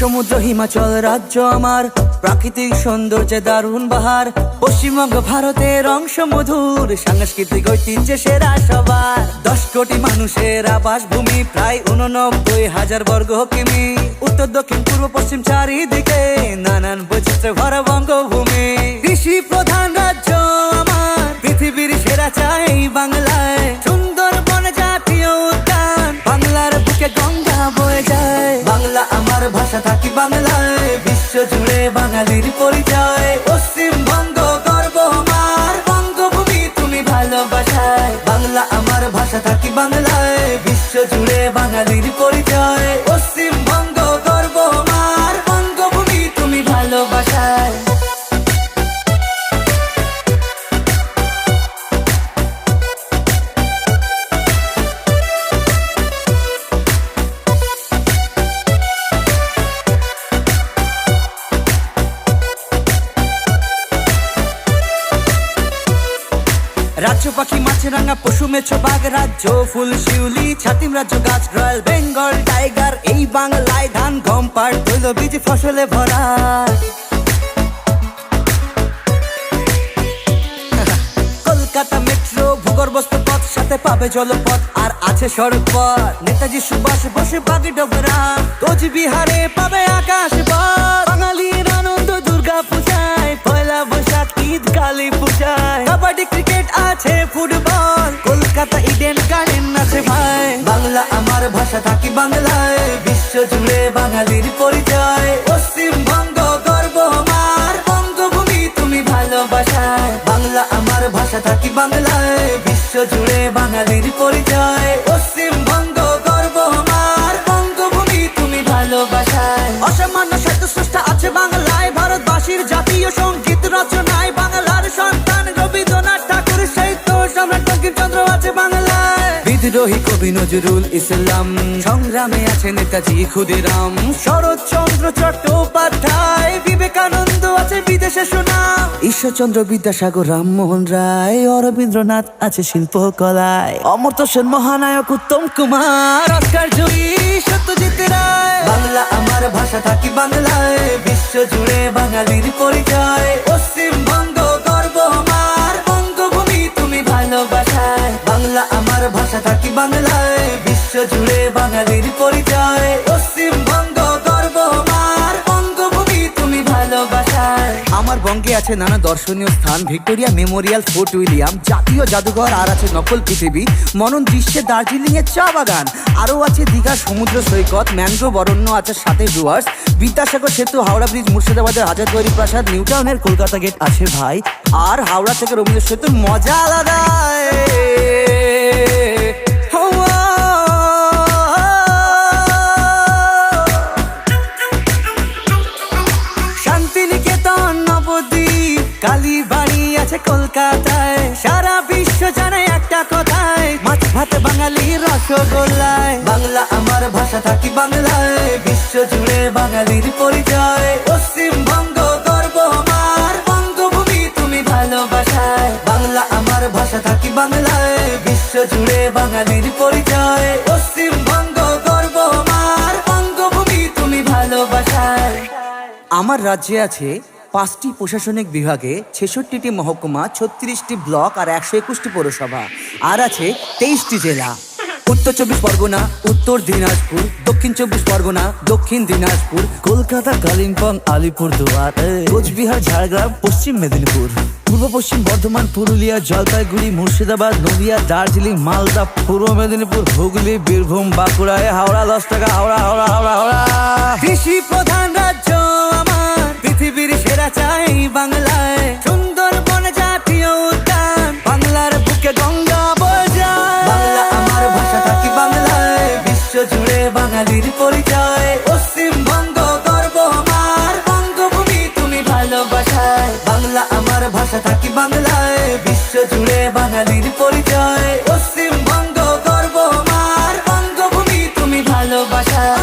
সমুদ্র হিমাচল রাজ্য আমার, প্রাকৃতিক সৌন্দর্যে দারুণ বাহার। পশ্চিমবঙ্গ ভারতের অংশ মধুর, সাংস্কৃতিক ঐতিহ্যে সেরা সবার। 10 কোটি মানুষের আবাসভূমি, প্রায় 89,000 বর্গ কিমি। উত্তর দক্ষিণ পূর্ব পশ্চিম চারিদিকে নানান বৈচিত্র্য ভরা বঙ্গভূমি। কৃষি প্রধান রাজ্য আমার, পৃথিবীর সেরা চাই বাংলায়। সুন্দরবন জাতীয় উদ্যান, বাংলার বুকে গঙ্গা বয়ে যায়। বাংলা আমার ভাষা থাকি বাংলায়, বিশ্ব জুড়ে বাঙালির পরিচয়। পশ্চিমবঙ্গ গর্ব আমার, বঙ্গভূমি তুমি ভালোবাসায়। বাংলা আমার ভাষা থাকি বাংলায়, বিশ্ব জুড়ে বাঙালির পরিচয়। পশ্চিমবঙ্গ গর্ব আমার, বঙ্গভূমি তুমি ভালোবাসায়। রাজ্য পাখি মাছরাঙা পশু মেছো বাঘ রাজ্য, ফুল শিউলি ছাতিম রাজ্য গাছ, রয়্যাল বেঙ্গল টাইগার। এই বাংলায় ধান গম পাট তৈল বীজ ফসলে ভরা। কলকাতা মেট্রো ভূগর্ভস্থ পথ, সাথে পাবে জলপথ আর আছে সড়ক পথ। নেতাজি সুভাষ বসে বাগডোগরা, কোচবিহারে পাবে আকাশ পথ। বাঙালির আনন্দ দুর্গা পূজায়, পয়লা বৈশাখ ঈদ কালী পূজায়। কাবাডি ক্রিকেট আছে ফুটবল, কলকাতা ইডেন গার্ডেন আছে ভাই। বাংলা আমার ভাষা থাকি বাংলায়, বিশ্ব জুড়ে বাঙালির পরিচয়। পশ্চিমবঙ্গ গর্ব আমার, বঙ্গভূমি তুমি ভালোবাসায়। বাংলা আমার ভাষা থাকি বাংলায়, বিশ্ব জুড়ে বাঙালির পরিচয়। পশ্চিমবঙ্গ গর্ব আমার, বঙ্গভূমি তুমি ভালোবাসায়। অসামান্য সাহিত্য স্রষ্টা আছে বাংলায়, ভারতবাসীর জাতীয় সঙ্গীত রচনায়। বাংলার সন্তান রবীন্দ্রনাথ ঠাকুর, সাহিত্য সম্রাট বঙ্কিমচন্দ্র আছে বাংলায়। বিদ্রোহী কবি নজরুল ইসলাম, সংগ্রামে আছে নেতাজি ক্ষুদিরাম। শরৎচন্দ্র চট্টোপাধ্যায়, বিবেকানন্দ আছে বিদেশে সুনাম। ঈশ্বরচন্দ্র বিদ্যাসাগর, রামমোহন রায়, অরবিন্দ্রনাথ আছে শিল্পকলায়। অমর্ত্য সেন মহানায়ক, উত্তম কুমার, অস্কার জয়ী সত্যজিৎ রায়। বাংলা আমার ভাষা থাকি বাংলায়, বিশ্ব জুড়ে বাঙালির পরিচয়। পশ্চিমবঙ্গ গর্ব আমার, বঙ্গভূমি তুমি ভালোবাসায়। বাংলা আমার ভাষা থাকি বাংলায়, বিশ্ব জুড়ে বাঙালির পরিচয়। পশ্চিমবঙ্গ গর্ব আমার, বঙ্গভূমি তুমি ভালোবাসায়। আমার বঙ্গে আছে নানা দর্শনীয় স্থান, ভিক্টোরিয়া মেমোরিয়াল, ফোর্ট উইলিয়াম, জাতীয় জাদুঘর, আর আছে নকল পৃথিবী, মনন দৃশ্যে দার্জিলিং এর চা বাগান। আরো আছে দীঘা সমুদ্র সৈকত, ম্যানগ্রোভ অরণ্য আছে সাথে ডুয়ার্স, বিদ্যাসাগর সেতু, হাওড়া ব্রিজ, মুর্শিদাবাদের হাজারদুয়ারি প্রাসাদ, নিউ টাউনের কলকাতা গেট আছে ভাই। আর হাওড়া থেকে রবীন্দ্র সেতুর মজা আলাদা। শান্তিনিকেতন, নবদ্বীপ, কালীবাড়ি আছে কলকাতায়। সারা বিশ্ব জানে একটা কথায়, মাছ ভাত বাঙালি রসগোল্লায়। বাংলা আমার ভাষা থাকি বাংলায়, বিশ্ব জুড়ে বাঙালির পরিচয়। পশ্চিমবঙ্গ গর্ব আমার, বঙ্গভূমি তুমি ভালোবাসায়। বাংলা আমার ভাষা থাকি বাংলায়, বিশ্ব জুড়ে বাঙালির পরিচয়। পশ্চিমবঙ্গ গর্ব আমার, বঙ্গভূমি তুমি ভালোবাসায়। আমার রাজ্যে আছে 5টি প্রশাসনিক বিভাগে, 66টি মহকুমা, 36টি ব্লক আর 121টি পৌরসভা। আর আছে 23টি জেলা। উত্তর 24 পরগনা, উত্তর দিনাজপুর, দক্ষিণ 24 পরগনা, দক্ষিণ দিনাজপুর, কলকাতা, কালিম্পং, আলিপুরদুয়ার, কোচবিহার, ঝাড়গ্রাম, পশ্চিম মেদিনীপুর, পূর্ব পশ্চিম বর্ধমান, পুরুলিয়া, জলপাইগুড়ি, মুর্শিদাবাদ, নদিয়া, দার্জিলিং, মালদা, পূর্ব মেদিনীপুর, হুগলি, বীরভূম, বাঁকুড়া, হাওড়া 10 টাকা, হাওড়া হাওড়া হাওড়া হাওড়া। কৃষি প্রধান রাজ্য আমার, পৃথিবীর সেরা চাই বাংলায়। সুন্দরবন জাতীয় উদ্যান, বাংলার বুকে গঙ্গা বয়ে যায়। বাংলা আমার ভাষা থাকি বাংলায়, বিশ্ব জুড়ে বাঙালির পরিচয়। পশ্চিমবঙ্গ গর্ব আমার, বঙ্গভূমি তুমি ভালোবাসায়। বাংলা আমার ভাষা থাকি বাংলায়, বিশ্ব জুড়ে বাঙালির পরিচয়। পশ্চিমবঙ্গ গর্ব আমার, বঙ্গভূমি তুমি ভালোবাসায়।